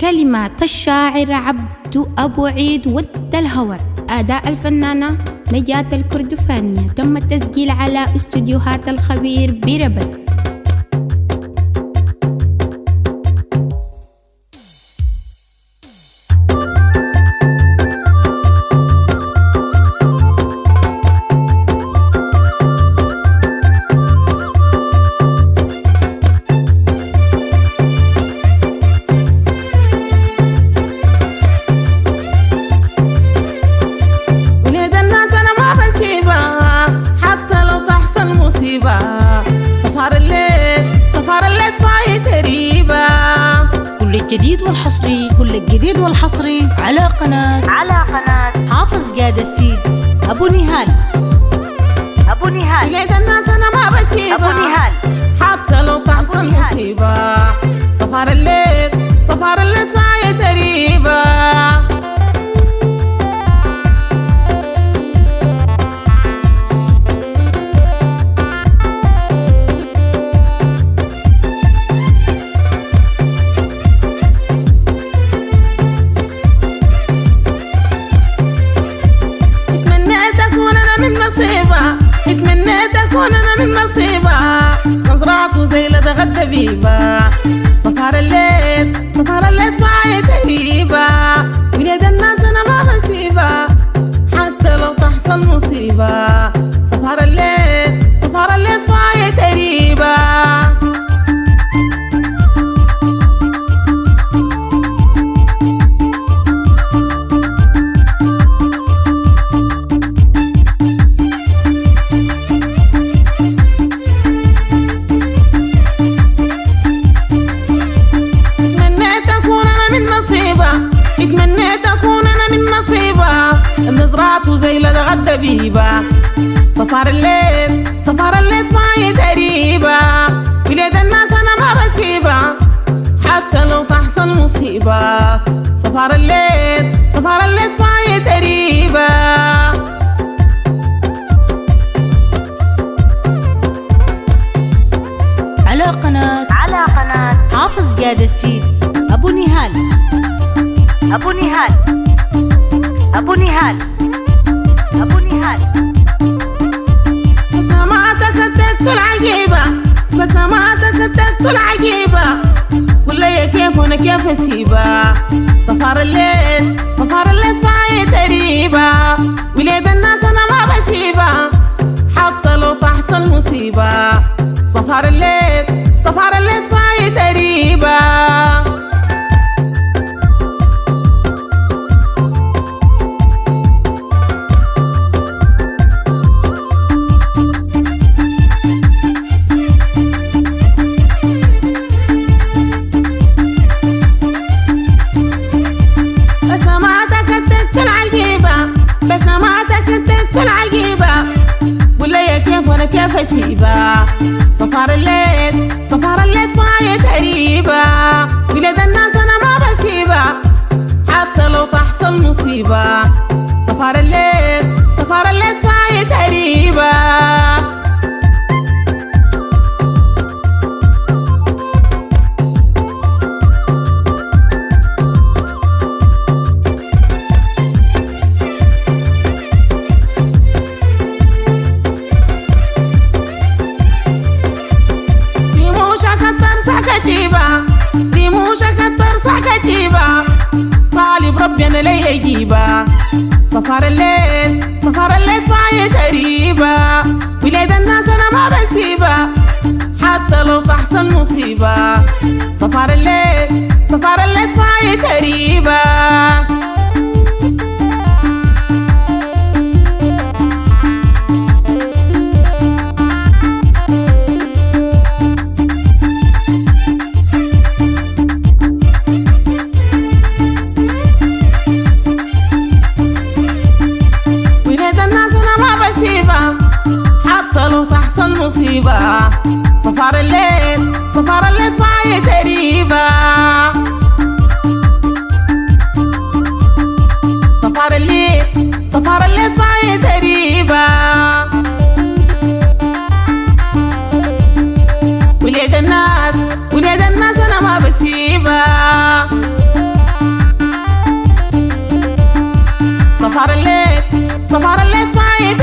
كلمات الشاعر عبد أبو عيد ود الهور. أداء الفنانة نجاة الكردفانية. تم التسجيل على استوديوهات الخبير بربد. الجديد والحصري، كل الجديد والحصري على قناة حافظ قاد السيد أبو نهال. بلاد الناس أنا ما بسيبها حتى لو تحصل مصيبة. صفار الليل فايت تريبة. اتمنيت اكون انا من نصيبة. مزرعته زي لدغ الدبيبة. صفار الليل فايت تريبة. بلاد الناس انا ما بسيبها حتى لو تحصل مصيبة. صفار الليل فايت تريبة. اتمنيت اكون انا من نصيبة. مزرعته زي لدغ الدبيبة. صفار الليل فايت تريبة. بلاد الناس انا ما بسيبها حتى لو تحصل مصيبة. صفار الليل فايت تريبة. على قناة حافظ قاد السيد أبو نهال. بسماتك التكت العجيبة. ولا يا كيف وانا كيف اسيبها. صفار الليل فايت تريبة. ولاد الناس انا ما بسيبها حتى لو تحصل مصيبة. صفار الليل فايت تريبة. بسماتك التكت العجيبة. ولا يا كيف وانا كيف اسيبها. صفار الليل فايت تريبة. بلاد الناس انا ما بسيبها حتى لو تحصل مصيبة. صفار الليل فايت تريبة. رموشك الترصع كتيبة. طالب ربي انا ليه يجيبها. صفار الليل فايت تريبة. بلاد الناس انا ما بسيبها حتى لو تحصل مصيبة. صفار الليل فايت تريبة. حتى لو تحصل مصيبة. صفار الليل فايت تريبة. صفار الليل فايت تريبة. ولاد الناس انا ما بسيبها. صفار اللي تفايت